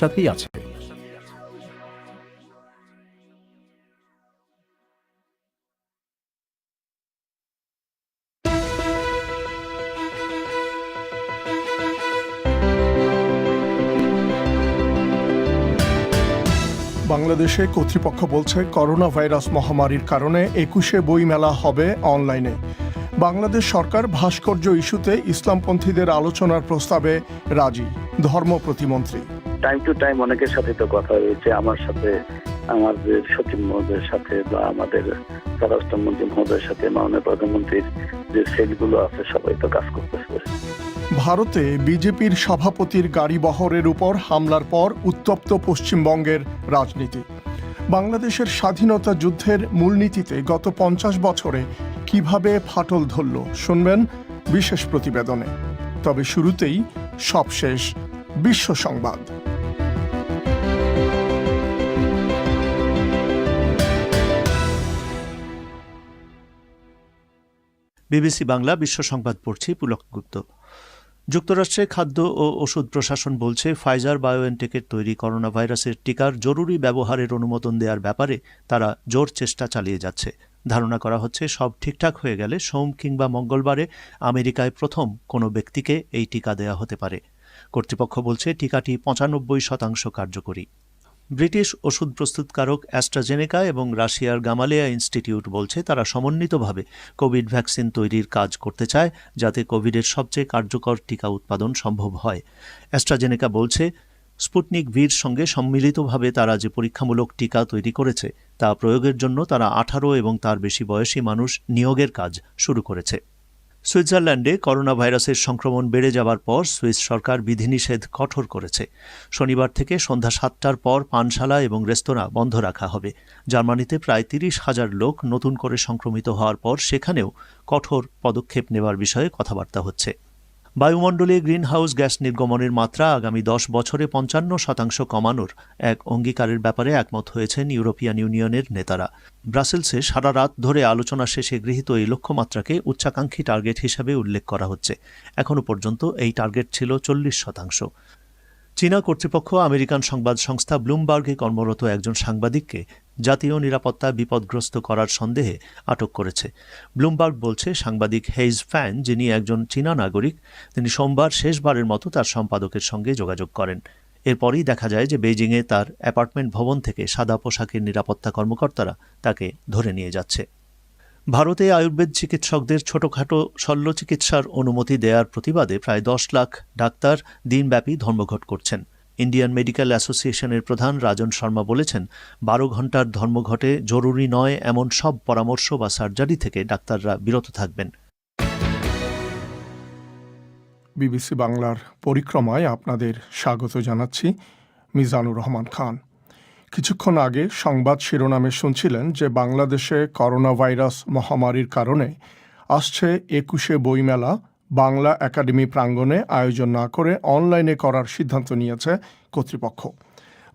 সাথেই আছে। বাংলাদেশে কর্তৃপক্ষ বলছে করোনা ভাইরাস মহামারীর কারণে ২১শে বইমেলা হবে অনলাইনে। বাংলাদেশ সরকার ভাস্কর্য ইস্যুতে ইসলামপন্থীদের আলোচনার প্রস্তাবে রাজি, ধর্ম প্রতিমন্ত্রী। টাইম টু টাইম অনেকের সাথে তো কথা হয়েছে, আমার সাথে, আমাদের সচিব মহোদয়ের সাথে, বা আমাদের স্বরাষ্ট্রমন্ত্রী মহোদয়ের সাথে, মাননীয় প্রধানমন্ত্রীর যে সেলগুলো আছে সবাই তো কাজ করতেছে। ভারতে বিজেপির সভাপতির গাড়ি বহরের উপর হামলার পর উত্তপ্ত পশ্চিমবঙ্গের রাজনীতি। বাংলাদেশের স্বাধীনতা যুদ্ধের মূলনীতিতে গত ৫০ বছরে কিভাবে ফাটল ধরল শুনবেন বিশেষ প্রতিবেদনে। তবে শুরুতেই সবশেষ বিশ্ব সংবাদ। বিবিসি বাংলা বিশ্ব সংবাদ পড়ছি পুলক গুপ্ত। যুক্তরাষ্ট্রে খাদ্য ও ওষুধ প্রশাসন বলছে ফাইজার বায়োএনটেকের তৈরি করোনা ভাইরাসের টিকার জরুরি ব্যবহারের অনুমোদন দেওয়ার ব্যাপারে তারা জোর চেষ্টা চালিয়ে যাচ্ছে। ধারণা করা হচ্ছে সব ঠিকঠাক হয়ে গেলে সোম কিংবা মঙ্গলবারে আমেরিকায় প্রথম কোনো ব্যক্তিকে এই টিকা দেয়া হতে পারে। কর্তৃপক্ষ বলছে টিকাটি ৯৫% কার্যকরী। ব্রিটিশ ওষুধ প্রস্তুতকারক অ্যাস্ট্রাজেনেকা এবং রাশিয়ার গামালেয়া ইনস্টিটিউট বলছে তারা সমন্বিতভাবে কোভিড ভ্যাকসিন তৈরির কাজ করতে চায়, যাতে কোভিডের সবচেয়ে কার্যকর টিকা উৎপাদন সম্ভব হয়। অ্যাস্ট্রাজেনেকা বলছে স্পুটনিক ভির সঙ্গে সম্মিলিতভাবে তারা যে পরীক্ষামূলক টিকা তৈরি করেছে তা প্রয়োগের জন্য তারা ১৮ এবং তার বেশি বয়সী মানুষ নিয়োগের কাজ শুরু করেছে। সুইজারল্যান্ডে করোনা ভাইরাসের সংক্রমণ বেড়ে যাওয়ার পর সুইস সরকার বিধিনিষেধ কঠোর করেছে। শনিবার থেকে সন্ধ্যা ৭টার পর পানশালা এবং রেস্তোরাঁ বন্ধ রাখা হবে। জার্মানিতে প্রায় ৩০,০০০ লোক নতুন করে সংক্রমিত হওয়ার পর সেখানেও কঠোর পদক্ষেপ নেওয়ার বিষয়ে কথাবার্তা হচ্ছে। বায়ুমণ্ডলে গ্রিনহাউস গ্যাস নির্গমনের মাত্রা আগামী ১০ বছরে ৫৫% কমানোর এক অঙ্গীকারের ব্যাপারে একমত হয়েছেন ইউরোপিয়ান ইউনিয়নের নেতারা। ব্রাসেলসে সারা রাত ধরে আলোচনা শেষে গৃহীত এই লক্ষ্যমাত্রাকে উচ্চাকাঙ্ক্ষী টার্গেট হিসাবে উল্লেখ করা হচ্ছে। এখনও পর্যন্ত এই টার্গেট ছিল ৪০%। চীনা কর্তৃপক্ষ আমেরিকান সংবাদ সংস্থা ব্লুমবার্গে কর্মরত একজন সাংবাদিককে জাতীয় নিরাপত্তা বিপদগ্রস্ত করার সন্দেহে আটক করেছে। ব্লুমবার্গ বলছে সাংবাদিক হেইজ ফ্যান, যিনি একজন চীনা নাগরিক, তিনি সোমবার শেষবারের মতো তার সম্পাদকের সঙ্গে যোগাযোগ করেন। এরপরই দেখা যায় যে বেইজিংয়ে তার অ্যাপার্টমেন্ট ভবন থেকে সাদা পোশাকের নিরাপত্তা কর্মকর্তারা তাকে ধরে নিয়ে যাচ্ছে। ভারতে আয়ুর্বেদ চিকিৎসকদের ছোটখাটো শল্য চিকিৎসার অনুমতি দেওয়ার প্রতিবাদে প্রায় ১০ লাখ ডাক্তার দিনব্যাপী ধর্মঘট করছেন। ইন্ডিয়ান মেডিকেল অ্যাসোসিয়েশনের প্রধান রাজন শর্মা বলেছেন ১২ ঘণ্টার ধর্মঘটে জরুরি নয় এমন সব পরামর্শ বা সার্জারি থেকে ডাক্তাররা বিরত থাকবেন। বিবিসি বাংলার পরিক্রমায় আপনাদের স্বাগত জানাচ্ছি, মিজানুর রহমান খান। কিছুক্ষণ আগে সংবাদ শিরোনামে শুনছিলেন যে বাংলাদেশে করোনা ভাইরাস মহামারীর কারণে আসছে ২১শে বইমেলা বাংলা একাডেমি প্রাঙ্গণে আয়োজন না করে অনলাইনে করার সিদ্ধান্ত নিয়েছে কর্তৃপক্ষ।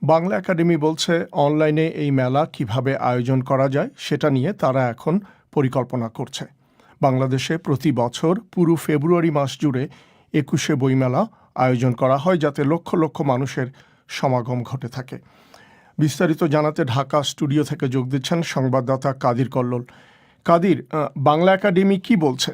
বাংলা একাডেমি বলছে অনলাইনে এই মেলা কিভাবে আয়োজন করা যায় সেটা নিয়ে তারা এখন পরিকল্পনা করছে। বাংলাদেশে প্রতি বছর পুরো ফেব্রুয়ারি মাস জুড়ে ২১শে বইমেলা আয়োজন করা হয়, যাতে লক্ষ লক্ষ মানুষের সমাগম ঘটে থাকে। বিস্তারিত জানাতে ঢাকা স্টুডিও থেকে যোগ দিচ্ছেন সংবাদদাতা কাদির কল্লোল। কাদির, বাংলা একাডেমি কি বলছে?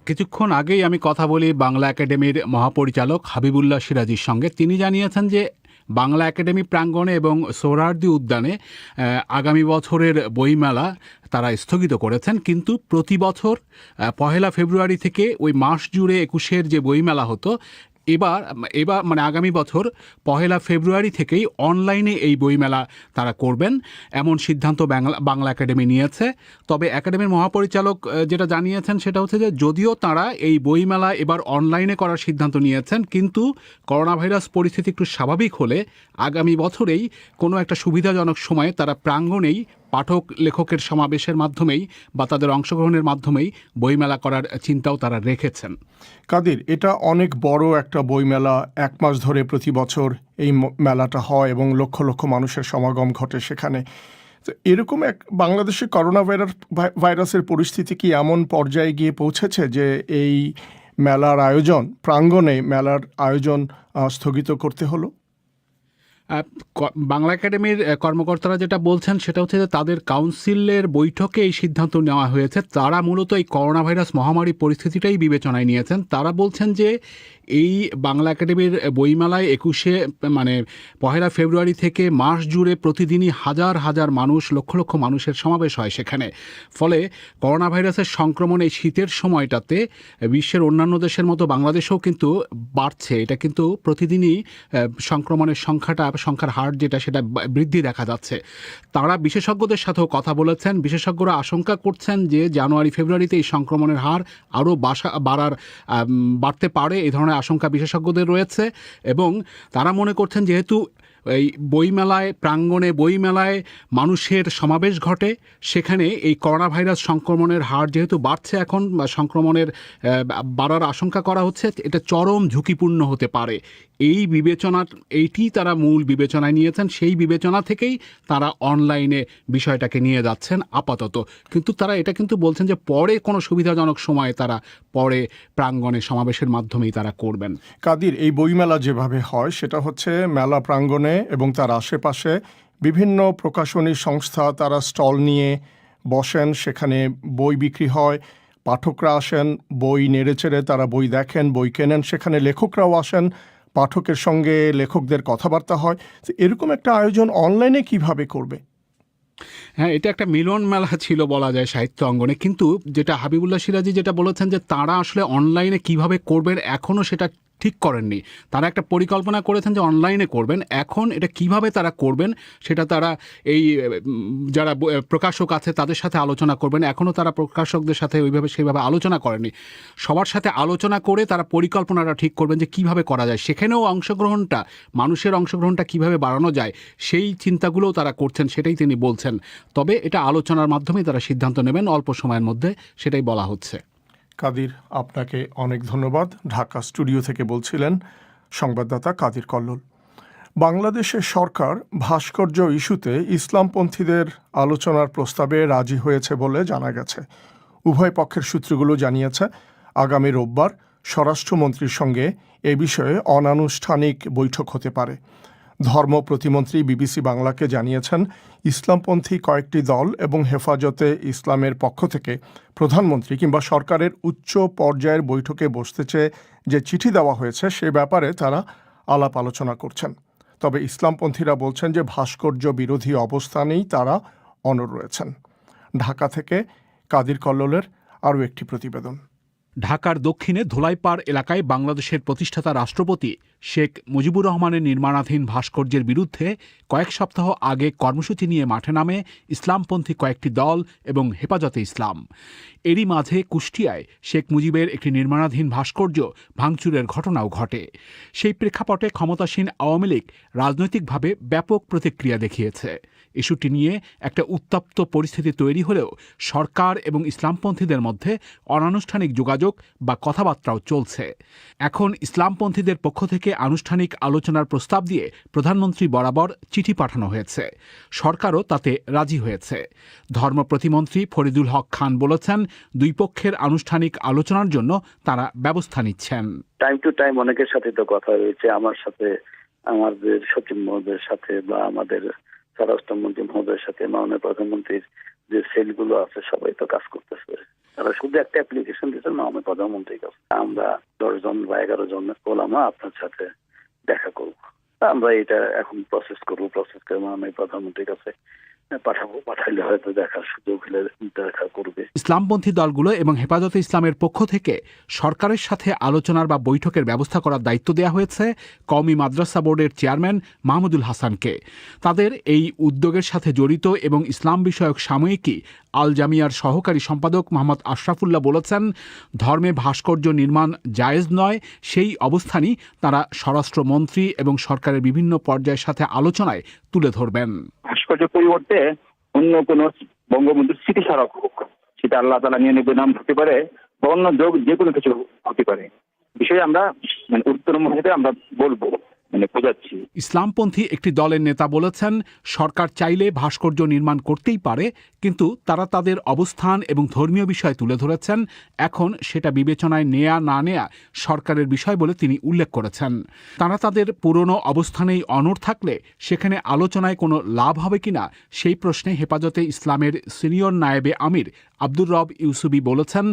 কিছুক্ষণ আগেই আমি কথা বলি বাংলা একাডেমির মহাপরিচালক হাবিবুল্লাহ সিরাজির সঙ্গে। তিনি জানিয়েছেন যে বাংলা একাডেমি প্রাঙ্গণে এবং সোহরাওয়ার্দী উদ্যানে আগামী বছরের বইমেলা তারা স্থগিত করেছেন, কিন্তু প্রতি বছর ১ ফেব্রুয়ারি থেকে ওই মাস জুড়ে ২১শের যে বইমেলা হতো, এবার মানে আগামী বছর ১ ফেব্রুয়ারি থেকেই অনলাইনে এই বইমেলা তারা করবেন, এমন সিদ্ধান্ত বাংলা একাডেমি নিয়েছে। তবে একাডেমির মহাপরিচালক যেটা জানিয়েছেন সেটা হচ্ছে যে যদিও তারা এই বইমেলা এবার অনলাইনে করার সিদ্ধান্ত নিয়েছেন, কিন্তু করোনা ভাইরাস পরিস্থিতি একটু স্বাভাবিক হলে আগামী বছরেই কোনো একটা সুবিধাজনক সময়ে তারা প্রাঙ্গণেই পাঠক লেখকের সমাবেশের মাধ্যমেই বা তাদের অংশগ্রহণের মাধ্যমেই বইমেলা করার চিন্তাও তারা রেখেছেন। কাদির, এটা অনেক বড় একটা বইমেলা, ১ মাস ধরে প্রতি বছর এই মেলাটা হয় এবং লক্ষ লক্ষ মানুষের সমাগম ঘটে সেখানে। তো এরকম এক বাংলাদেশে করোনা ভাইরাসের পরিস্থিতি কি এমন পর্যায়ে গিয়ে পৌঁছেছে যে এই মেলার আয়োজন প্রাঙ্গণে মেলার আয়োজন স্থগিত করতে হলো? বাংলা একাডেমির কর্মকর্তারা যেটা বলছেন সেটা হচ্ছে যে তাদের কাউন্সিলের বৈঠকে এই সিদ্ধান্ত নেওয়া হয়েছে। তারা মূলত এই করোনা ভাইরাস মহামারী পরিস্থিতিটাই বিবেচনায় নিয়েছেন। তারা বলছেন যে এই বাংলা একাডেমির বইমেলায় 1 ফেব্রুয়ারি থেকে মাস জুড়ে প্রতিদিনই হাজার হাজার মানুষ, লক্ষ লক্ষ মানুষের সমাবেশ হয় সেখানে। ফলে করোনা ভাইরাসের সংক্রমণ এই শীতের সময়টাতে বিশ্বের অন্যান্য দেশের মতো বাংলাদেশেও কিন্তু বাড়ছে। এটা কিন্তু প্রতিদিনই সংক্রমণের সংখ্যার হার যেটা সেটা বৃদ্ধি দেখা যাচ্ছে। তারা বিশেষজ্ঞদের সাথেও কথা বলেছেন। বিশেষজ্ঞরা আশঙ্কা করছেন যে জানুয়ারি ফেব্রুয়ারিতে এই সংক্রমণের হার আরও বাড়তে পারে, এই ধরনের আশঙ্কা বিশেষজ্ঞদের রয়েছে। এবং তারা মনে করছেন যেহেতু এই বইমেলায় মানুষের সমাবেশ ঘটে, সেখানে এই করোনা ভাইরাস সংক্রমণের হার যেহেতু বাড়ছে এখন, বা সংক্রমণের বাড়ার আশঙ্কা করা হচ্ছে, এটা চরম ঝুঁকিপূর্ণ হতে পারে। এইটি তারা মূল বিবেচনায় নিয়েছেন। সেই বিবেচনা থেকেই তারা অনলাইনে বিষয়টাকে নিয়ে যাচ্ছেন আপাতত। কিন্তু তারা এটা কিন্তু বলছেন যে পরে কোনো সুবিধাজনক সময়ে তারা পরে প্রাঙ্গণে সমাবেশের মাধ্যমেই তারা করবেন। কাদির, এই বইমেলা যেভাবে হয় সেটা হচ্ছে মেলা প্রাঙ্গণে এবং তার আশেপাশে বিভিন্ন প্রকাশনী সংস্থা তারা স্টল নিয়ে বসেন, সেখানে বই বিক্রি হয়, পাঠকরা আসেন, বই নেড়েচেড়ে তারা বই দেখেন, বই কেনেন, সেখানে লেখকরাও আসেন, পাঠকের সঙ্গে লেখকদের কথাবার্তা হয়। তো এরকম একটা আয়োজন অনলাইনে কিভাবে করবে? হ্যাঁ, এটা একটা মিলন মেলা ছিল বলা যায় সাহিত্য অঙ্গনে। কিন্তু যেটা হাবিবুল্লাহ সিরাজি যেটা বলেছেন যে তারা আসলে অনলাইনে কিভাবে করবেন এখনও সেটা ঠিক করেননি। তারা একটা পরিকল্পনা করেছেন যে অনলাইনে করবেন। এখন এটা কিভাবে তারা করবেন সেটা তারা এই যারা প্রকাশক আছে তাদের সাথে আলোচনা করবেন। এখনও তারা প্রকাশকদের সাথে সেইভাবে আলোচনা করেনি। সবার সাথে আলোচনা করে তারা পরিকল্পনাটা ঠিক করবেন যে কিভাবে করা যায়। সেখানেও মানুষের অংশগ্রহণটা কিভাবে বাড়ানো যায় সেই চিন্তাগুলোও তারা করছেন, সেটাই তিনি বলছেন। তবে এটা আলোচনার মাধ্যমেই তারা সিদ্ধান্ত নেবেন অল্প সময়ের মধ্যে, সেটাই বলা হচ্ছে। কাদির, আপনাকে অনেক ধন্যবাদ। ঢাকা স্টুডিও থেকে বলছিলেন সংবাদদাতা কাদির কল্লোল। বাংলাদেশের সরকার ভাস্কর্য ইস্যুতে ইসলামপন্থীদের আলোচনার প্রস্তাবে রাজি হয়েছে বলে জানা গেছে। উভয় পক্ষের সূত্রগুলো জানিয়েছে আগামী রোববার স্বরাষ্ট্রমন্ত্রীর সঙ্গে এ বিষয়ে অনানুষ্ঠানিক বৈঠক হতে পারে। ধর্ম প্রতিমন্ত্রী বিবিসি বাংলাকে জানিয়েছেন ইসলামপন্থী কয়েকটি দল এবং হেফাজতে ইসলামের পক্ষ থেকে প্রধানমন্ত্রী কিংবা সরকারের উচ্চ পর্যায়ের বৈঠকে বসতে চেয়ে যে চিঠি দেওয়া হয়েছে সে ব্যাপারে তারা আলাপ আলোচনা করছেন। তবে ইসলামপন্থীরা বলছেন যে ভাস্কর্য বিরোধী অবস্থানেই তারা অনড় রয়েছেন। ঢাকা থেকে কাদির কল্লোলের আরও একটি প্রতিবেদন। ঢাকার দক্ষিণে ধোলাইপাড় এলাকায় বাংলাদেশের প্রতিষ্ঠাতা রাষ্ট্রপতি শেখ মুজিবুর রহমানের নির্মাণাধীন ভাস্কর্যের বিরুদ্ধে কয়েক সপ্তাহ আগে কর্মসূচি নিয়ে মাঠে নামে ইসলামপন্থী কয়েকটি দল এবং হেফাজতে ইসলাম। এরই মাঝে কুষ্টিয়ায় শেখ মুজিবের একটি নির্মাণাধীন ভাস্কর্য ভাঙচুরের ঘটনাও ঘটে। সেই প্রেক্ষাপটে ক্ষমতাসীন আওয়ামী লীগ রাজনৈতিকভাবে ব্যাপক প্রতিক্রিয়া দেখিয়েছে। ইস্যুটি নিয়ে একটা উত্তপ্ত পরিস্থিতি তৈরি হলেও সরকার এবং ইসলামপন্থীদের মধ্যে অনানুষ্ঠানিক যোগাযোগ বা কথাবার্তাও চলছে। এখন ইসলামপন্থীদের পক্ষ থেকে আনুষ্ঠানিক আলোচনার প্রস্তাব দিয়ে প্রধানমন্ত্রী বরাবর চিঠি পাঠানো হয়েছে। সরকারও তাতে রাজি হয়েছে। ধর্ম প্রতিমন্ত্রী ফরিদুল হক খান বলেছেন দুই পক্ষের আনুষ্ঠানিক আলোচনার জন্য তারা ব্যবস্থা নিচ্ছেন। টাইম টু টাইম অনেকের সাথে তো কথা হয়েছে, আমার সাথে, আমাদের সচিব মহোদয়ের সাথে, বা আমাদের স্বরাষ্ট্রমন্ত্রী মহোদয়ের সাথে, মাননীয় প্রধানমন্ত্রীর যে সেলগুলো আছে সবাই তো কাজ করতেছে। তারা শুধু একটা অ্যাপ্লিকেশন দিয়েছেন মাননীয় প্রধানমন্ত্রীর কাছে, আমরা 10 জন বা 11 জন ওলামা আপনার সাথে দেখা করব। আমরা এটা এখন প্রসেস করে মাননীয় প্রধানমন্ত্রীর কাছে পাঠাইলে হয়তো দেখার সুযোগ হলে দেখা করবে। ইসলামপন্থী দলগুলো এবং হেফাজতে ইসলামের পক্ষ থেকে সরকারের সাথে আলোচনার বা বৈঠকের ব্যবস্থা করার দায়িত্ব দেওয়া হয়েছে কওমি মাদ্রাসা বোর্ডের চেয়ারম্যান মাহমুদুল হাসানকে। তাদের এই উদ্যোগের সাথে জড়িত এবং ইসলাম বিষয়ক সাময়িকী আল জামিয়ার সহকারী সম্পাদক মোহাম্মদ আশরাফুল্লাহ বলেছেন, ধর্মে ভাস্কর্য নির্মাণ জায়েজ নয়। সেই অবস্থানই তারা স্বরাষ্ট্রমন্ত্রী এবং সরকারের বিভিন্ন পর্যায়ের সাথে আলোচনায় তুলে ধরবেন। ভাস্কর্য পরিবর্তে অন্য কোন বঙ্গবন্ধুর স্মৃতিস্মারক হোক, সেটা আল্লাহ তাআলা নিয়ে নাম হতে পারে বা অন্য যে কোনো কিছু হতে পারে। বিষয়ে আমরা উত্তর মহলে আমরা বলবো বোঝাচ্ছি। ইসলামপন্থী একটি দলের নেতা বলেছেন, সরকার চাইলে ভাস্কর্য নির্মাণ করতেই পারে, কিন্তু তারা তাদের অবস্থান এবং ধর্মীয় বিষয় তুলে ধরেছেন। এখন সেটা বিবেচনায় নেয়া না নেয়া সরকারের বিষয় বলে তিনি উল্লেখ করেছেন। তারা তাদের পুরনো অবস্থানেই অনড় থাকলে সেখানে আলোচনায় কোনো লাভ হবে কিনা সেই প্রশ্নে হেফাজতে ইসলামের সিনিয়র নায়েবে আমির আব্দুর রব ইউসুফী বলেছেন,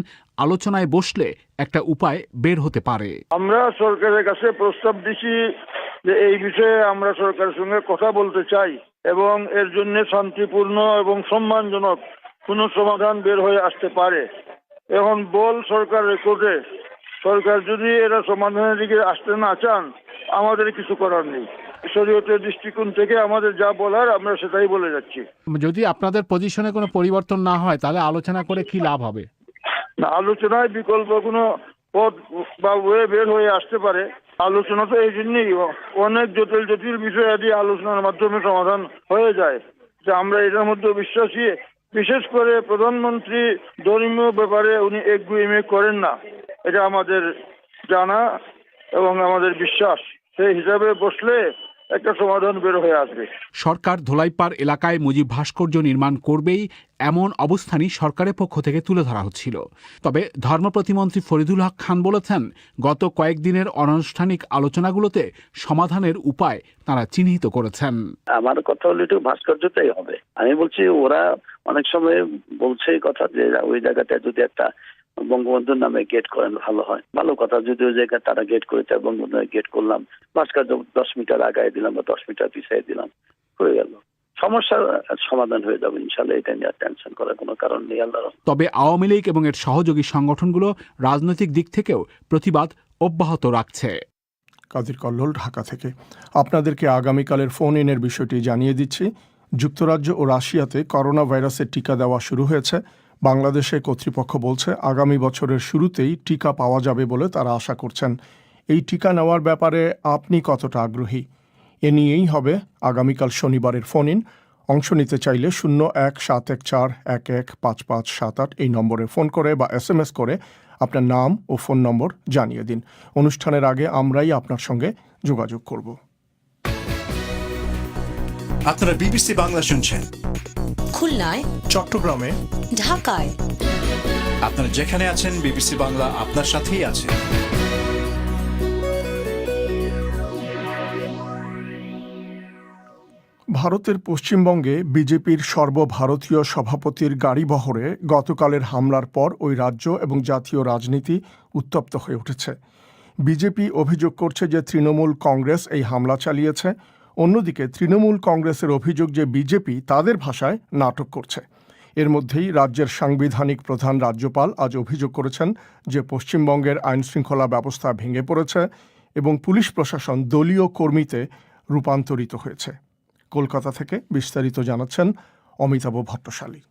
আলোচনায় বসলে একটা উপায় বের হতে পারে। আমরা সরকারের কাছে প্রস্তাব দিছি যে এই বিষয়ে আমরা সরকারের সঙ্গে কথা বলতে চাই এবং এর জন্য শান্তিপূর্ণ এবং সম্মানজনক কোনো সমাধান বের হয়ে আসতে পারে। এখন বল সরকারের কোর্টে, সরকার যদি এরা সমাধানের দিকে আসতে না চান, আমাদের কিছু করার নেই। শরীয়তের দৃষ্টিকোণ থেকে আমাদের যা বলার আমরা সেটাই বলে যাচ্ছি। যদি আপনাদের পজিশনে কোনো পরিবর্তন না হয় তাহলে আলোচনা করে কি লাভ হবে? না, আলোচনায় বিকল্প কোনো পথ বা ওয়ে বের হয়ে আসতে পারে। আলোচনা তো এই জন্যই, অনেক জটিল জটিল বিষয়াদি আলোচনার মাধ্যমে সমাধান হয়ে যায়, যে আমরা এটার মধ্যে বিশ্বাসী। বিশেষ করে প্রধানমন্ত্রী ধর্মীয় ব্যাপারে উনি একগুঁয়েমি করেন না, এটা আমাদের জানা এবং আমাদের বিশ্বাস। সেই হিসাবে বসলে একটা সমাধান বের হয়ে আসবে। সরকার ধোলাইপাড় এলাকায় মুজিব ভাস্কর্য নির্মাণ করবেই, এমন অবস্থানই সরকারের পক্ষ থেকে তুলে ধরা হচ্ছিল। তবে ধর্ম প্রতিমন্ত্রী ফরিদুল হক খান বলেছেন, গত কয়েকদিনের অনানুষ্ঠানিক আলোচনাগুলোতে সমাধানের উপায় তারা চিহ্নিত করেছেন। আমার কথা হলো একটু ভাস্কর্যটাই হবে। আমি বলছি, ওরা অনেক সময় বলছে এই কথা যে ওই জায়গাটা যদি একটা বঙ্গবন্ধুর নামে গেট করেন ভালো হয়। ভালো কথা, যদি ওই জায়গায় তারা গেট করেছে, বঙ্গবন্ধুর গেট করলাম, ভাস্কর্য 10 মিটার আগায় দিলাম বা 10 মিটার পিছিয়ে দিলাম, হয়ে গেল, সমস্যার সমাধান হয়ে যাবে ইনশাল্লাহ। এটা নিয়ে টেনশন করার কোনো কারণ নেই আল্লাহ। তবে আওয়ামী লীগ এবং এর সহযোগী সংগঠনগুলো রাজনৈতিক দিক থেকেও প্রতিবাদ অব্যাহত রাখছে। কাদির কল্লোল, ঢাকা থেকে। আপনাদেরকে আগামীকালের ফোন ইনের বিষয়টি জানিয়ে দিচ্ছি। যুক্তরাজ্য ও রাশিয়াতে করোনা ভাইরাসের টিকা দেওয়া শুরু হয়েছে। বাংলাদেশে কর্তৃপক্ষ বলছে আগামী বছরের শুরুতেই টিকা পাওয়া যাবে বলে তারা আশা করছেন। এই টিকা নেওয়ার ব্যাপারে আপনি কতটা আগ্রহী? এ নিয়েই হবে আগামীকাল শনিবারের ফোন ইন। অংশ নিতে চাইলে 0171411558 এই নম্বরে ফোন করে বা SMS করে আপনার নাম ও ফোন নম্বর জানিয়ে দিন। অনুষ্ঠানের আগে আমরাই আপনার সঙ্গে যোগাযোগ করব। আপনারা বিবিসি বাংলা শুনছেন খুলনায়, চট্টগ্রামে, ঢাকায়। আপনারা যেখানে আছেন বিবিসি বাংলা আপনার সাথেই আছে। ভারতের পশ্চিমবঙ্গে বিজেপির সর্বভারতীয় সভাপতির গাড়িবহরে গতকালের হামলার পর ওই রাজ্য এবং জাতীয় রাজনীতি উত্তপ্ত হয়ে উঠেছে। বিজেপি অভিযোগ করছে যে তৃণমূল কংগ্রেস এই হামলা চালিয়েছে। অন্যদিকে তৃণমূল কংগ্রেসের অভিযোগ যে বিজেপি তাদের ভাষায় নাটক করছে। এর মধ্যেই রাজ্যের সাংবিধানিক প্রধান রাজ্যপাল আজ অভিযোগ করেছেন যে পশ্চিমবঙ্গের আইনশৃঙ্খলা ব্যবস্থা ভেঙে পড়েছে এবং পুলিশ প্রশাসন দলীয় কর্মীতে রূপান্তরিত হয়েছে। কলকাতা থেকে বিস্তারিত জানাচ্ছেন অমিতাভ ভট্টশালী।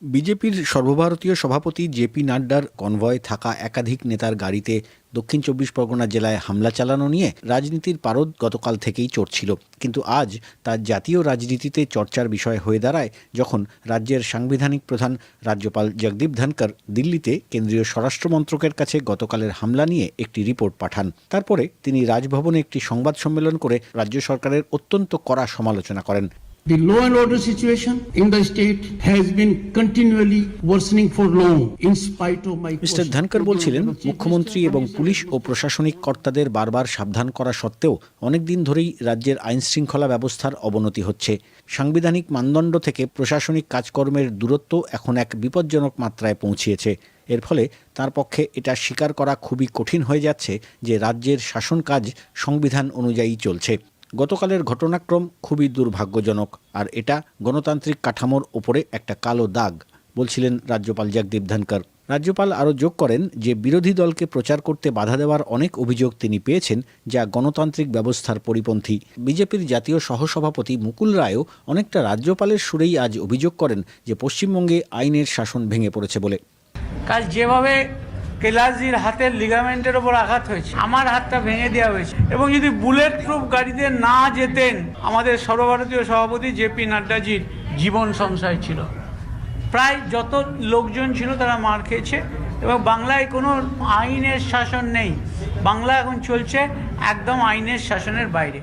বিজেপির সর্বভারতীয় সভাপতি জেপি নাড্ডার কনভয় থাকা একাধিক নেতার গাড়িতে দক্ষিণ 24 পরগনা জেলায় হামলা চালানো নিয়ে রাজনীতির পারদ গতকাল থেকেই চড়ছিল, কিন্তু আজ তার জাতীয় রাজনীতিতে চর্চার বিষয় হয়ে দাঁড়ায় যখন রাজ্যের সাংবিধানিক প্রধান রাজ্যপাল জগদীপ ধনকর দিল্লিতে কেন্দ্রীয় স্বরাষ্ট্র মন্ত্রকের কাছে গতকালের হামলা নিয়ে একটি রিপোর্ট পাঠান। তারপরে তিনি রাজভবনে একটি সংবাদ সম্মেলন করে রাজ্য সরকারের অত্যন্ত কড়া সমালোচনা করেন। The law and order situation in the state has been continually worsening for long in spite of my mister Dhankhar বলছিলেন, মুখ্যমন্ত্রী এবং পুলিশ ও প্রশাসনিক কর্তাদের বারবার সাবধান করা সত্ত্বেও অনেকদিন ধরেই রাজ্যের আইনশৃঙ্খলা ব্যবস্থার অবনতি হচ্ছে। সাংবিধানিক মানদণ্ড থেকে প্রশাসনিক কাজকর্মের দূরত্ব এখন এক বিপজ্জনক মাত্রায় পৌঁছিয়েছে। এর ফলে তার পক্ষে এটা স্বীকার করা খুবই কঠিন হয়ে যাচ্ছে যে রাজ্যের শাসন কাজ সংবিধান অনুযায়ী চলছে। গতকালের ঘটনাক্রম খুবই দুর্ভাগ্যজনক, আর এটা গণতান্ত্রিক কাঠামোর ওপরে একটা কালো দাগ, বলছিলেন রাজ্যপাল জগদীপ ধনকর। রাজ্যপাল আরও যোগ করেন যে বিরোধী দলকে প্রচার করতে বাধা দেওয়ার অনেক অভিযোগ তিনি পেয়েছেন, যা গণতান্ত্রিক ব্যবস্থার পরিপন্থী। বিজেপির জাতীয় সহসভাপতি মুকুল রায়ও অনেকটা রাজ্যপালের সুরেই আজ অভিযোগ করেন যে পশ্চিমবঙ্গে আইনের শাসন ভেঙে পড়েছে বলে। কাল যেভাবে কৈলাসজির হাতের লিগামেন্টের ওপর আঘাত হয়েছে, আমার হাতটা ভেঙে দেওয়া হয়েছে, এবং যদি বুলেট প্রুফ গাড়িতে না যেতেন আমাদের সর্বভারতীয় সভাপতি জেপি নাড্ডাজির জীবন সংশয় ছিল। প্রায় যত লোকজন ছিল তারা মার খেয়েছে, এবং বাংলায় কোনো আইনের শাসন নেই। বাংলা এখন চলছে একদম আইনের শাসনের বাইরে।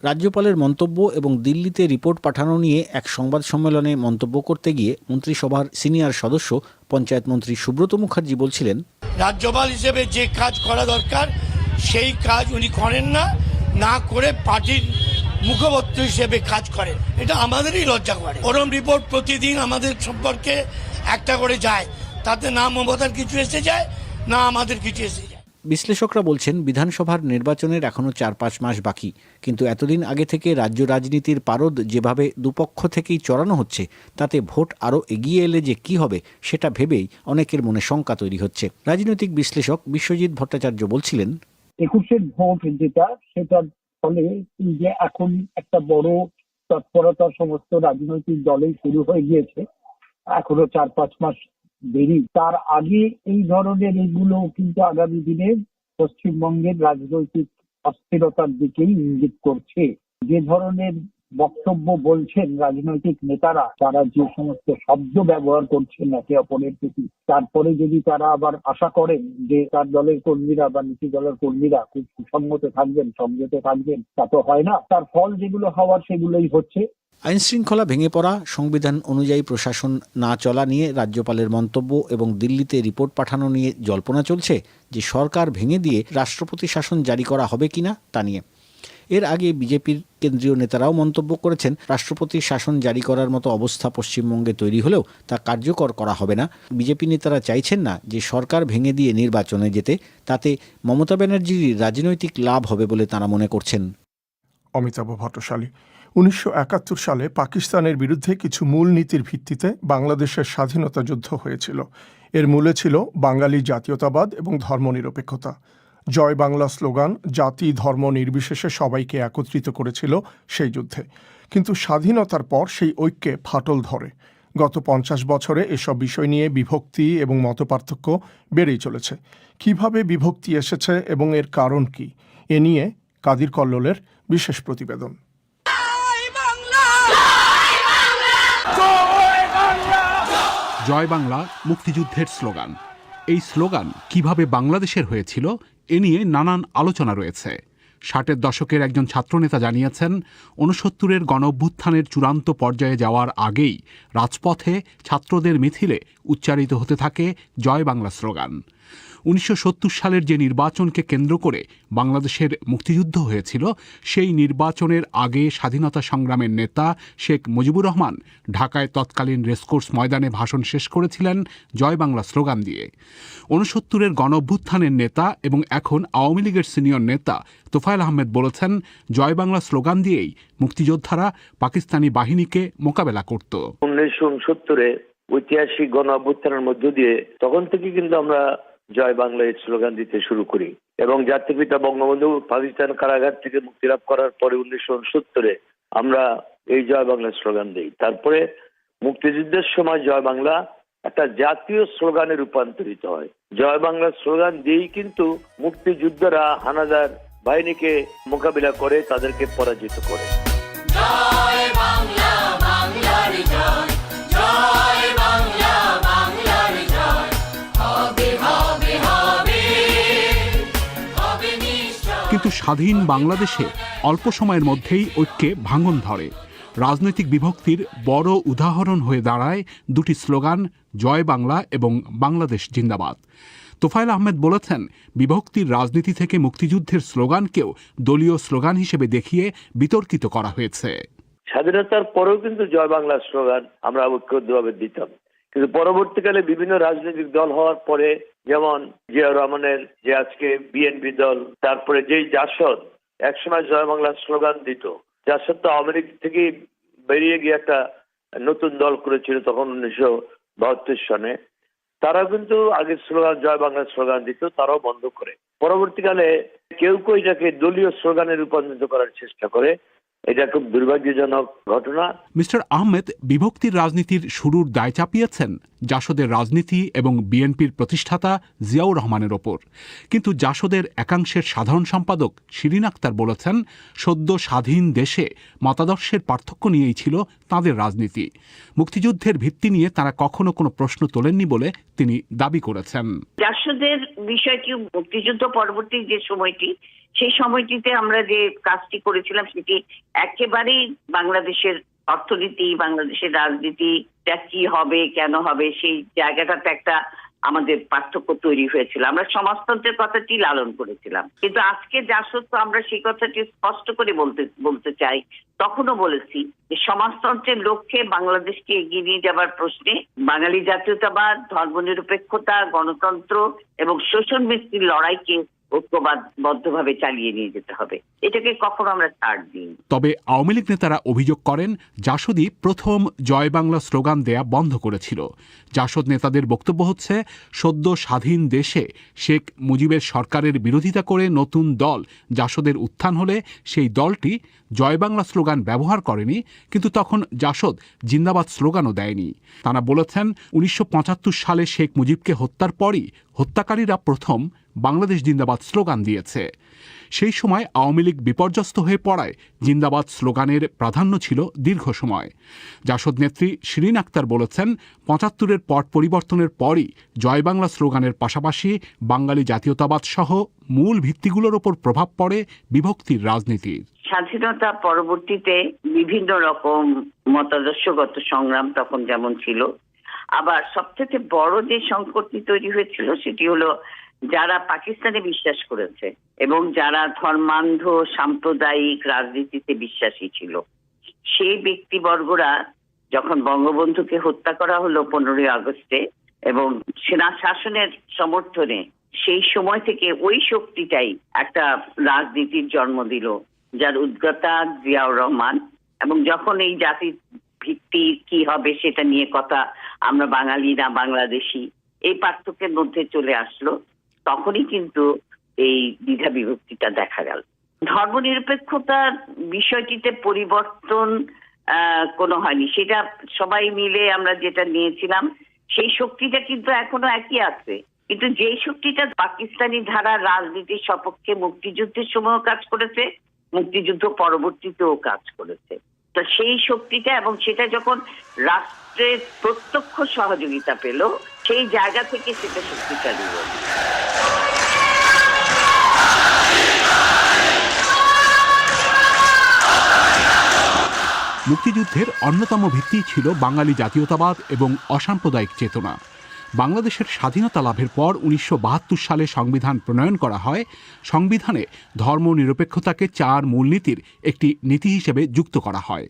রাজ্যপালের মন্তব্য এবং দিল্লিতে রিপোর্ট পাঠানো নিয়ে এক সংবাদ সম্মেলনে মন্তব্য করতে গিয়ে মন্ত্রিসভার সিনিয়র সদস্য পঞ্চায়েত মন্ত্রী সুব্রত মুখার্জি বলছিলেন, রাজ্যপাল হিসেবে যে কাজ করা দরকার সেই কাজ উনি করেন না, না করে পার্টির মুখপাত্র হিসেবে কাজ করেন। এটা আমাদেরই লজ্জা করে। ওরম রিপোর্ট প্রতিদিন আমাদের সম্পর্কে একটা করে যায়, তাতে না মমতার কিছু এসে যায় না আমাদের কিছু এসে যায়। বিশ্লেষকরা বলছেন, বিধানসভার নির্বাচনের এখনও 4-5 মাস বাকি, কিন্তু এতদিন আগে থেকে রাজ্য রাজনীতির পারদ যেভাবে দুপক্ষ থেকেই চড়ানো হচ্ছে, তাতে ভোট আরও এগিয়ে এলে যে কি হবে সেটা ভেবেই অনেকের মনে শঙ্কা তৈরি হচ্ছে। রাজনৈতিক বিশ্লেষক বিশ্বজিৎ ভট্টাচার্য বলছিলেন, 21-এর ভোট যেটা, সেটার ফলে যে এখন একটা বড় তৎপরতা সমস্ত রাজনৈতিক দলে শুরু হয়ে গিয়েছে, এখনো 4-5 মাস দেরি। তার আগে এই ধরনের এগুলো কিন্তু আগামী দিনে পশ্চিমবঙ্গের রাজনৈতিক অস্থিরতার দিকেই ইঙ্গিত করছে। যে ধরনের বক্তব্য বলছেন রাজনৈতিক নেতারা, তারা যে সমস্ত শব্দ ব্যবহার করছেন একে অপরের প্রতি, তারপরে যদি তারা আবার আশা করেন যে তার দলের কর্মীরা বা নীতি দলের কর্মীরা খুব সুসংগত থাকবেন, সংযত থাকবেন, তা তো হয় না। তার ফল যেগুলো হওয়ার সেগুলোই হচ্ছে। আইন শৃঙ্খলা ভেঙে পড়া, সংবিধান অনুযায়ী প্রশাসন না চলা নিয়ে রাজ্যপালের মন্তব্য এবং দিল্লিতে রিপোর্ট পাঠানো নিয়ে জল্পনা চলছে যে সরকার ভেঙে দিয়ে রাষ্ট্রপতি শাসন জারি করা হবে কিনা তা নিয়ে। এর আগে বিজেপির কেন্দ্রীয় নেতারাও মন্তব্য করেছেন, রাষ্ট্রপতি শাসন জারি করার মতো অবস্থা পশ্চিমবঙ্গে তৈরি হলেও তা কার্যকর করা হবে না। বিজেপি নেতারা চাইছেন না যে সরকার ভেঙে দিয়ে নির্বাচনে যেতে, তাতে মমতা ব্যানার্জির রাজনৈতিক লাভ হবে বলে তাঁরা মনে করছেন। অমিতাভ ভট্টশালী 1971 সালে পাকিস্তানের বিরুদ্ধে কিছু মূল নীতির ভিত্তিতে বাংলাদেশের স্বাধীনতা যুদ্ধ হয়েছিল। এর মূলে ছিল বাঙালি জাতীয়তাবাদ এবং ধর্মনিরপেক্ষতা। জয় বাংলা স্লোগান জাতি ধর্ম নির্বিশেষে সবাইকে একত্রিত করেছিল সেই যুদ্ধে। কিন্তু স্বাধীনতার পর সেই ঐক্যে ফাটল ধরে। গত 50 বছরে এসব বিষয় নিয়ে বিভক্তি এবং মতপার্থক্য বেড়েই চলেছে। কিভাবে বিভক্তি এসেছে এবং এর কারণ কি, এ নিয়ে কাদির কল্লোলের বিশেষ প্রতিবেদন। জয় বাংলা মুক্তিযুদ্ধের স্লোগান। এই স্লোগান কিভাবে বাংলাদেশের হয়েছিল এ নিয়ে নানান আলোচনা রয়েছে। 60-এর দশকের একজন ছাত্রনেতা জানিয়েছেন, 69-এর গণঅভ্যুত্থানের চূড়ান্ত পর্যায়ে যাওয়ার আগেই রাজপথে ছাত্রদের মিছিলে উচ্চারিত হতে থাকে জয় বাংলা স্লোগান। 1970 সালের যে নির্বাচনকে কেন্দ্র করে বাংলাদেশের মুক্তিযুদ্ধ হয়েছিল, সেই নির্বাচনের আগে স্বাধীনতা সংগ্রামের নেতা শেখ মুজিবুর রহমান ঢাকায় তৎকালীন রেসকোর্স ময়দানে ভাষণ শেষ করেছিলেন জয় বাংলা স্লোগান দিয়ে। 69-এর গণঅভ্যুত্থানের নেতা এবং এখন আওয়ামী লীগের সিনিয়র নেতা তোফায়েল আহমেদ বলেছেন, জয় বাংলা স্লোগান দিয়েই মুক্তিযোদ্ধারা পাকিস্তানি বাহিনীকে মোকাবেলা করত। 1969-এ ঐতিহাসিক গণঅভ্যুত্থানের মধ্য দিয়ে তখন থেকে কিন্তু আমরা জয় বাংলা এই স্লোগান দিতে শুরু করি এবং জাতির পিতা বঙ্গবন্ধু পাকিস্তান কারাগার থেকে মুক্তি লাভ করার পরে 1969-এ আমরা এই জয় বাংলা স্লোগান দিই। তারপরে মুক্তিযুদ্ধের সময় জয় বাংলা একটা জাতীয় স্লোগানে রূপান্তরিত হয়। জয় বাংলা স্লোগান দিয়েই কিন্তু মুক্তিযোদ্ধারা হানাদার বাহিনীকে মোকাবিলা করে, তাদেরকে পরাজিত করে। জয় বাংলা, বাংলার জয়, জয় বাংলা, বাংলার জয়, হবে হবে হবে হবে নিশ্চয়। কিন্তু স্বাধীন বাংলাদেশে অল্প সময়ের মধ্যেই ঐক্যে ভাঙন ধরে। রাজনৈতিক বিভক্তির বড় উদাহরণ হয়ে দাঁড়ায় দুটি স্লোগান, জয় বাংলা এবং বাংলাদেশ জিন্দাবাদ। তোফায়েল আহমেদ বলেছেন, বিভক্তির রাজনীতি থেকে মুক্তিযুদ্ধের স্লোগানকেও দলীয় স্লোগান হিসেবে দেখিয়ে বিতর্কিত করা হয়েছে। স্বাধীনতার পরেও কিন্তু জয় বাংলা স্লোগান আমরা ঐক্যবদ্ধভাবে দিতাম, কিন্তু পরবর্তীকালে বিভিন্ন রাজনৈতিক দল হওয়ার পরে, যেমন জিয়াউর রহমানের যে আজকে বিএনপি দল, তারপরে যেই জাসদ একসময় জয় বাংলা স্লোগান দিত, জাসদ তো আওয়ামী লীগ থেকে বেরিয়ে গিয়ে একটা নতুন দল করেছিল তখন 1972 সনে, তারা কিন্তু আগে স্লোগান জয় বাংলা স্লোগান দিত, তারাও বন্ধ করে। পরবর্তীকালে কেউ কেউ যাকে দলীয় স্লোগানে রূপান্তরিত করার চেষ্টা করে, এটা খুব দুর্ভাগ্যজনক ঘটনা। মিস্টার আহমেদ বিভক্তির রাজনীতির শুরুর দায় চাপিয়েছেন জাসদের রাজনীতি এবং বিএনপির প্রতিষ্ঠাতা জিয়াউর রহমানের ওপর। কিন্তু জাসদের একাংশের সাধারণ সম্পাদক শিরিন আক্তার বলেছেন, সদ্য স্বাধীন দেশে মতাদর্শের পার্থক্য নিয়েই ছিল তাঁদের রাজনীতি। মুক্তিযুদ্ধের ভিত্তি নিয়ে তারা কখনো কোনো প্রশ্ন তোলেননি বলে তিনি দাবি করেছেন। জাসদের বিষয়টি মুক্তিযুদ্ধ পরবর্তী যে সময়টি, সেই সময়টিতে আমরা যে কাজটি করেছিলাম সেটি একেবারেই বাংলাদেশের অর্থনীতি, বাংলাদেশের রাজনীতিটা কি হবে, কেন হবে, সেই জায়গাটাতে একটা আমাদের পার্থক্য তৈরি হয়েছিল। আমরা সমাজতন্ত্রের কথাটি লালন করেছিলাম, কিন্তু আজকে জাসদ তো আমরা সেই কথাটি স্পষ্ট করে বলতে চাই, তখনও বলেছি যে সমাজতন্ত্রের লক্ষ্যে বাংলাদেশকে এগিয়ে নিয়ে যাবার প্রশ্নে বাঙালি জাতীয়তাবাদ, ধর্মনিরপেক্ষতা, গণতন্ত্র এবং শোষণ মুক্তির লড়াইকে ঐক্যবদ্ধভাবে চালিয়ে নিয়ে যেতে হবে। এটাকে কখনো আমরা ছাড় দিই। তবে আওয়ামী লীগ নেতারা অভিযোগ করেন, জাসদই প্রথম জয় বাংলা স্লোগান দেয়া বন্ধ করেছিল। জাসদ নেতাদের বক্তব্য হচ্ছে, সদ্য স্বাধীন দেশে শেখ মুজিবের সরকারের বিরোধিতা করে নতুন দল জাসদের উত্থান হলে সেই দলটি জয় বাংলা স্লোগান ব্যবহার করেনি, কিন্তু তখন জাসদ জিন্দাবাদ স্লোগানও দেয়নি। তারা বলেছেন, 1975 সালে শেখ মুজিবকে হত্যার পরই হত্যাকারীরা প্রথম বাংলাদেশ জিন্দাবাদ স্লোগান দিয়েছে। সেই সময় আওয়ামী লীগ বিপর্যস্ত হয়ে পড়ায় জিন্দাবাদ স্লোগানের প্রাধান্য ছিল দীর্ঘ সময়। জাসদ নেত্রী শিরিন আক্তার বলেছেন, 75-এর পট পরিবর্তনের পরই জয় বাংলা স্লোগানের পাশাপাশি বাঙালি জাতীয়তাবাদ সহ মূল ভিত্তিগুলোর ওপর প্রভাব পড়ে বিভক্তির রাজনীতির। স্বাধীনতা পরবর্তীতে বিভিন্ন রকম মতাদর্শগত সংগ্রাম তখন যেমন ছিল, আবার সবথেকে বড় যে সংকটটি তৈরি হয়েছিল সেটি হলো যারা পাকিস্তানে বিশ্বাস করেছে এবং যারা ধর্মান্ধ সাম্প্রদায়িক রাজনীতিতে বিশ্বাসী ছিল, সেই ব্যক্তিবর্গরা যখন বঙ্গবন্ধুকে হত্যা করা হলো 15ই আগস্টে এবং সেনা শাসনের সমর্থনে, সেই সময় থেকে ওই শক্তিটাই একটা রাজনীতির জন্ম দিল, যার উদ্যোক্তা জিয়াউর রহমান। এবং যখন এই জাতির ভিত্তি কি হবে সেটা নিয়ে কথা, আমরা বাঙালি না বাংলাদেশি, এই পার্থক্যের মধ্যে চলে আসলো, তখনই কিন্তু এই দ্বিধা বিভক্তিটা দেখা গেল। ধর্মনিরপেক্ষতার বিষয়টিতে পরিবর্তন কোনো হয়নি, সেটা সবাই মিলে আমরা যেটা নিয়েছিলাম সেই শক্তিটা কিন্তু এখনো একই আছে। কিন্তু যে শক্তিটা পাকিস্তানি ধারার রাজনীতির সপক্ষে মুক্তিযুদ্ধের সময়ও কাজ করেছে, মুক্তিযুদ্ধ পরবর্তীতেও কাজ করেছে, তো সেই শক্তিটা, এবং সেটা যখন রাষ্ট্রের প্রত্যক্ষ সহযোগিতা পেল, সেই জায়গা থেকে সেটা শক্তিশালী হল। মুক্তিযুদ্ধের অন্যতম ভিত্তি ছিল বাঙালি জাতীয়তাবাদ এবং অসাম্প্রদায়িক চেতনা। বাংলাদেশের স্বাধীনতা লাভের পর 1972 সালে সংবিধান প্রণয়ন করা হয়। সংবিধানে ধর্মনিরপেক্ষতাকে 4 মূলনীতির একটি নীতি হিসেবে যুক্ত করা হয়।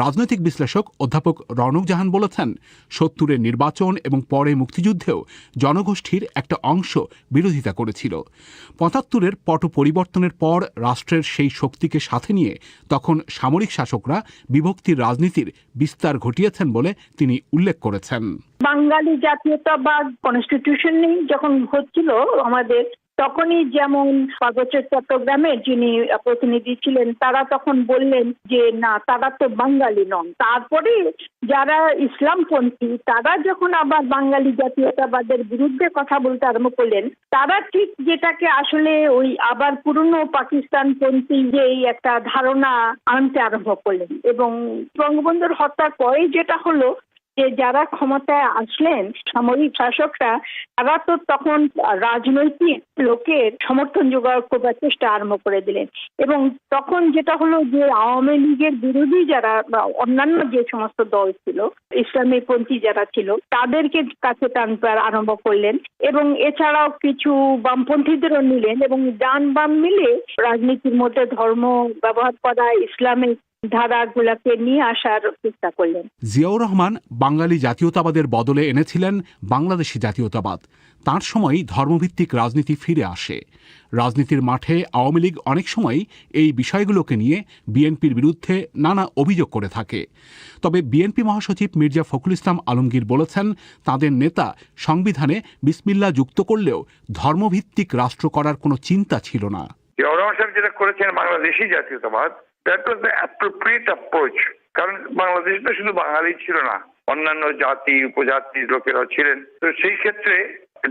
রাজনৈতিক বিশ্লেষক অধ্যাপক রওনক জাহান বলেছেন, 70-এর নির্বাচন এবং পরে মুক্তিযুদ্ধেও জনগোষ্ঠীর একটা অংশ বিরোধিতা করেছিল। 75-এর পট পরিবর্তনের পর রাষ্ট্রের সেই শক্তিকে সাথে নিয়ে তখন সামরিক শাসকরা বিভক্তির রাজনীতির বিস্তার ঘটিয়েছেন বলে তিনি উল্লেখ করেছেন। বাঙালি জাতীয়তাবাদ কনস্টিটিউশন যখন হচ্ছিল আমাদের, তখনই যেমন পার্বত্য চট্টগ্রামে যিনি প্রতিনিধি ছিলেন তারা তখন বললেন যে না, তারা তো বাঙালি নন। তারপরে যারা ইসলামপন্থী তারা যখন আবার বাঙালি জাতীয়তাবাদের বিরুদ্ধে কথা বলতে আরম্ভ করলেন, তারা ঠিক যেটাকে আসলে ওই আবার পুরনো পাকিস্তানপন্থী যে একটা ধারণা আনতে আরম্ভ করলেন। এবং বঙ্গবন্ধুর হত্যার পরে যেটা হলো যে যারা ক্ষমতায় আসলেন সামরিক শাসকরা, তারা তো তখন রাজনৈতিক লোকের সমর্থন জোগাড় করবার চেষ্টা আরম্ভ করে দিলেন। এবং তখন যেটা হলো যে আওয়ামী লীগের বিরোধী যারা বা অন্যান্য যে সমস্ত দল ছিল, ইসলামী পন্থী যারা ছিল, তাদেরকে কাছে টানতে আরম্ভ করলেন। এবং এছাড়াও কিছু বামপন্থীদেরও নিলেন এবং ডান বাম মিলে রাজনীতির মধ্যে ধর্ম ব্যবহার করা, ইসলামিক ধারাগুলাকে নিয়ে আসার চেষ্টা করলেন। জিয়াউর রহমান বাঙালি জাতীয়তাবাদের বদলে এনেছিলেন বাংলাদেশি জাতীয়তাবাদ। তার সময়ই ধর্মভিত্তিক রাজনীতি ফিরে আসে। রাজনীতির মাঠে আওয়ামী লীগ অনেক সময় এই বিষয়গুলোকে নিয়ে বিএনপির বিরুদ্ধে নানা অভিযোগ করে থাকে। তবে বিএনপি মহাসচিব মির্জা ফখরুল ইসলাম আলমগীর বলেছেন, তাদের নেতা সংবিধানে বিসমিল্লাহ যুক্ত করলেও ধর্মভিত্তিক রাষ্ট্র করার কোনো চিন্তা ছিল না। জিয়াউর রহমান সাহেব যেটা করেছেন বাংলাদেশি জাতীয়তাবাদ, that was the appropriate approach. কারণ বাংলাদেশে তো শুধু বাঙালি ছিল না, অন্যান্য জাতি উপজাতির লোকেরাও ছিলেন। তো সেই ক্ষেত্রে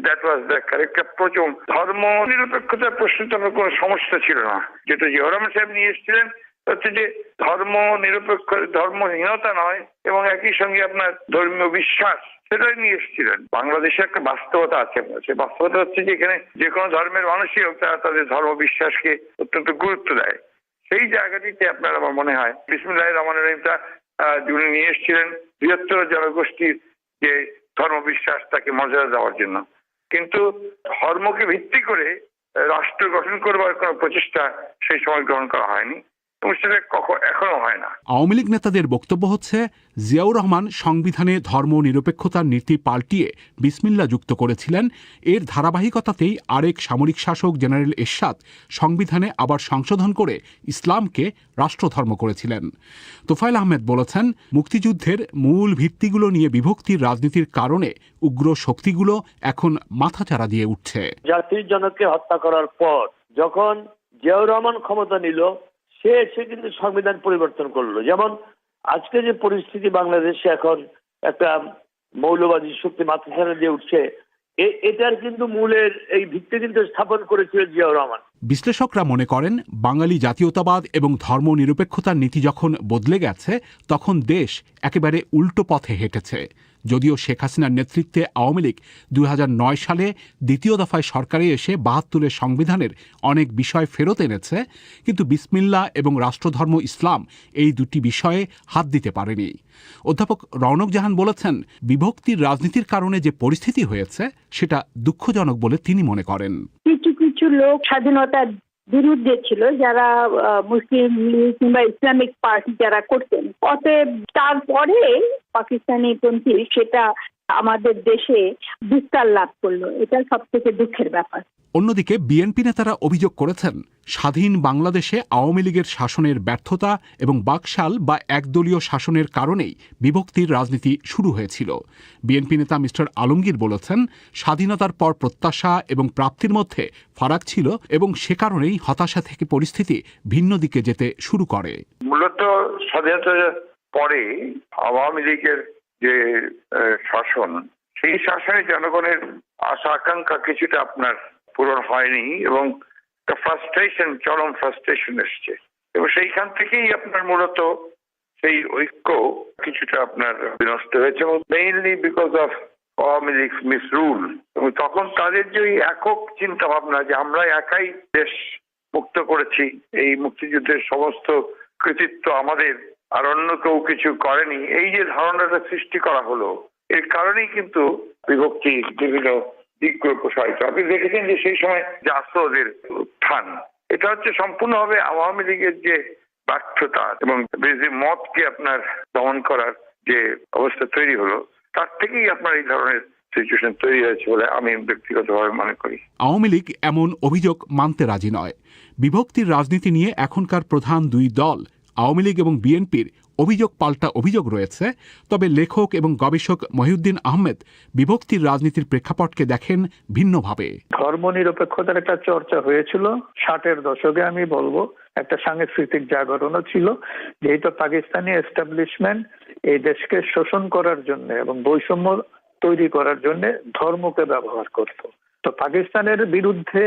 that was the correct approach. এবং ধর্ম নিরপেক্ষতার প্রশ্নটা আমার কোনো সমস্যা ছিল না। যেটা জিয়াউর রহমান সাহেব নিয়ে এসেছিলেন হচ্ছে যে ধর্ম নিরপেক্ষ, ধর্মহীনতা নয়, এবং একই সঙ্গে আপনার ধর্মীয় বিশ্বাস সেটাই নিয়ে এসেছিলেন। বাংলাদেশে একটা বাস্তবতা আছে, সে বাস্তবতা হচ্ছে যে এখানে যে কোনো ধর্মের মানুষই হোক তারা তাদের ধর্ম বিশ্বাসকে অত্যন্ত গুরুত্ব দেয়। সেই জায়গাটিতে আপনার আমার মনে হয় বিসমিল্লাহির রহমানির রহিমটা যিনি নিয়ে এসেছিলেন বৃহত্তর জনগোষ্ঠীর যে ধর্মবিশ্বাস তাকে মর্যাদা দেওয়ার জন্য। কিন্তু ধর্মকে ভিত্তি করে রাষ্ট্র গঠন করবার কোনো প্রচেষ্টা সেই সময় গ্রহণ করা হয়নি এবং সেটা এখনো হয় না। আওয়ামী লীগ নেতাদের বক্তব্য হচ্ছে, জিয়াউর রহমান সংবিধানে ধর্ম নিরপেক্ষতার নীতি পাল্টিয়ে বিসমিল্লাহ যুক্ত করেছিলেন। এর ধারাবাহিকতাতেই আরেক সামরিক শাসক জেনারেল এরশাদ সংবিধানে আবার সংশোধন করে ইসলামকে রাষ্ট্রধর্ম করেছিলেন। তোফায়েল আহমেদ বলেছেন, মুক্তিযুদ্ধের মূল ভিত্তিগুলো নিয়ে বিভক্তির রাজনীতির কারণে উগ্র শক্তিগুলো এখন মাথাচাড়া দিয়ে উঠছে। জাতির জনককে হত্যা করার পর যখন জিয়াউর রহমান ক্ষমতা নিল, সে এসে কিন্তু সংবিধান পরিবর্তন করলো। যেমন আজকে যে পরিস্থিতি বাংলাদেশে এখন একটা মৌলবাদী শক্তি মাথাচাড়া দিয়ে উঠছে, এটার কিন্তু মূলের এই ভিত্তি কিন্তু স্থাপন করেছিল জিয়াউর রহমান। বিশ্লেষকরা মনে করেন, বাঙালি জাতীয়তাবাদ এবং ধর্ম নিরপেক্ষতার নীতি যখন বদলে গেছে, তখন দেশ একেবারে উল্টো পথে হেঁটেছে। যদিও শেখ হাসিনার নেতৃত্বে আওয়ামী লীগ 2009 সালে দ্বিতীয় দফায় সরকারে এসে 72-এর সংবিধানের অনেক বিষয় ফেরত এনেছে, কিন্তু বিসমিল্লাহ এবং রাষ্ট্রধর্ম ইসলাম এই দুটি বিষয়ে হাত দিতে পারেনি। অধ্যাপক রওনক জাহান বলেছেন, বিভক্তির রাজনীতির কারণে যে পরিস্থিতি হয়েছে সেটা দুঃখজনক বলে তিনি মনে করেন। কিছু কিছু লোক স্বাধীনতার বিরুদ্ধে ছিল, যারা মুসলিম লীগ কিংবা ইসলামিক পার্টি যারা করতেন। অতএব তারপরে পাকিস্তানি পন্থী সেটা আমাদের দেশে বিস্তার লাভ করলো। এটা সব থেকে দুঃখের ব্যাপার। অন্যদিকে বিএনপি নেতারা অভিযোগ করেছেন, স্বাধীন বাংলাদেশে আওয়ামী লীগের শাসনের ব্যর্থতা এবং বাকশাল বা একদলীয় শাসনের কারণেই বিভক্তির রাজনীতি শুরু হয়েছিল। বিএনপি নেতা মিস্টার আলমগীর বলেছেন, স্বাধীনতার পর প্রত্যাশা এবং প্রাপ্তির মধ্যে ফারাক ছিল এবং সে কারণেই হতাশা থেকে পরিস্থিতি ভিন্ন দিকে যেতে শুরু করে। মূলত স্বাধীনতার পরে আওয়ামী লীগের যে শাসন, সেই শাসনে জনগণের আশা আকাঙ্ক্ষা কিছুটা আপনার পূরণ হয়নি এবং ফ্রাস্ট্রেশন, চরম ফ্রাস্ট্রেশন এসছে এবং সেইখান থেকেই আপনার মূলত সেই ঐক্য কিছুটা আপনার বিনষ্ট হয়েছে এবং mainly because of Awami League misrule. এবং তখন তাদের যে একক চিন্তা ভাবনা যে আমরা একাই দেশ মুক্ত করেছি, এই মুক্তিযুদ্ধের সমস্ত কৃতিত্ব আমাদের, আর অন্য কেউ কিছু করেনি, এই যে ধারণাটা সৃষ্টি করা হলো, এর কারণেই কিন্তু বিভক্তি বিভিন্ন দিকগুলো প্রসারিত। আপনি দেখেছেন যে সেই সময় জাসদের উত্থান, এটা হচ্ছে সম্পূর্ণভাবে আওয়ামী লীগের যে ব্যর্থতা এবং মতকে আপনার দমন করার যে অবস্থা তৈরি হলো, তার থেকেই আপনার এই ধরনের সিচুয়েশন তৈরি হয়েছে বলে আমি ব্যক্তিগতভাবে মনে করি। আওয়ামী লীগ এমন অভিযোগ মানতে রাজি নয়। বিভক্তির রাজনীতি নিয়ে এখনকার প্রধান দুই দল আওয়ামী লীগ এবং বিএনপির অভিযোগ পাল্টা অভিযোগ রয়েছে। তবে লেখক এবং গবেষক মহিউদ্দিন আহমেদ বিভক্তির রাজনীতির প্রেক্ষাপটকে দেখেন ভিন্নভাবে। ধর্ম নিরপেক্ষতার একটা চর্চা হয়েছিল 60-এর দশকে, আমি বলবো একটা সাংস্কৃতিক জাগরণও ছিল, যেহেতু পাকিস্তানি এস্টাবলিশমেন্ট এই দেশকে শোষণ করার জন্য এবং বৈষম্য তৈরি করার জন্য ধর্মকে ব্যবহার করত। তো পাকিস্তানের বিরুদ্ধে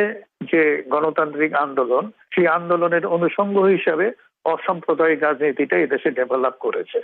যে গণতান্ত্রিক আন্দোলন, সেই আন্দোলনের অনুষঙ্গ হিসাবে অসাম্প্রদায়িক রাজনীতিটা এদেশে ডেভেলপ করেছে।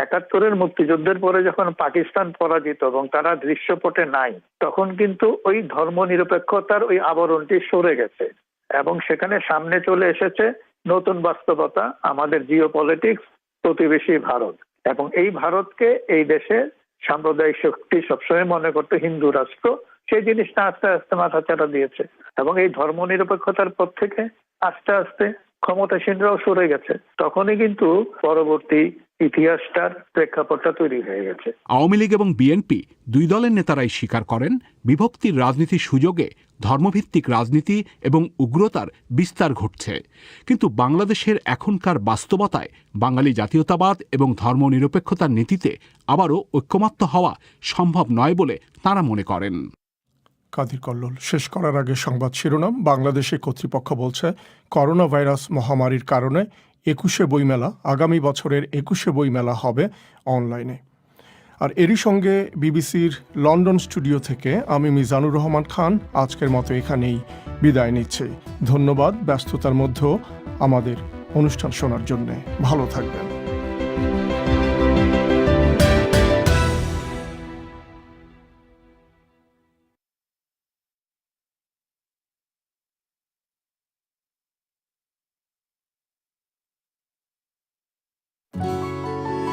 71-এর মুক্তিযুদ্ধের পরে যখন পাকিস্তান পরাজিত এবং তারা দৃশ্যপটে নাই, তখন কিন্তু ওই ধর্ম নিরপেক্ষতার ওই আবরণটি সরে গেছে এবং সেখানে সামনে চলে এসেছে নতুন বাস্তবতা, আমাদের জিওপলিটিক্স, প্রতিবেশী ভারত। এবং এই ভারতকে এই দেশে সাম্প্রদায়িক শক্তি সবসময় মনে করতো হিন্দু রাষ্ট্র, সেই জিনিসটা আস্তে আস্তে মাথাচাড়া দিয়েছে এবং এই ধর্ম নিরপেক্ষতার পর থেকে আস্তে আস্তে ক্ষমতাসীনরাও সরে গেছে। তখনই কিন্তু পরবর্তী ইতিহাসটার প্রেক্ষাপটটা তৈরি হয়ে গেছে। আওয়ামী লীগ এবং বিএনপি দুই দলের নেতারাই স্বীকার করেন, বিভক্তির রাজনীতির সুযোগে ধর্মভিত্তিক রাজনীতি এবং উগ্রতার বিস্তার ঘটছে। কিন্তু বাংলাদেশের এখনকার বাস্তবতায় বাঙালি জাতীয়তাবাদ এবং ধর্ম নিরপেক্ষতার নীতিতে আবারও ঐক্যমত্য হওয়া সম্ভব নয় বলে তাঁরা মনে করেন। কাদির কল্লোল। শেষ করার আগে সংবাদ শিরোনাম। বাংলাদেশে কর্তৃপক্ষ বলছে, করোনা ভাইরাস মহামারীর কারণে 21শে বইমেলা, আগামী বছরের 21শে বইমেলা হবে অনলাইনে। আর এরই সঙ্গে বিবিসির লন্ডন স্টুডিও থেকে আমি মিজানুর রহমান খান আজকের মতো এখানেই বিদায় নিচ্ছি। ধন্যবাদ ব্যস্ততার মধ্যেও আমাদের অনুষ্ঠান শোনার জন্যে। ভালো থাকবেন।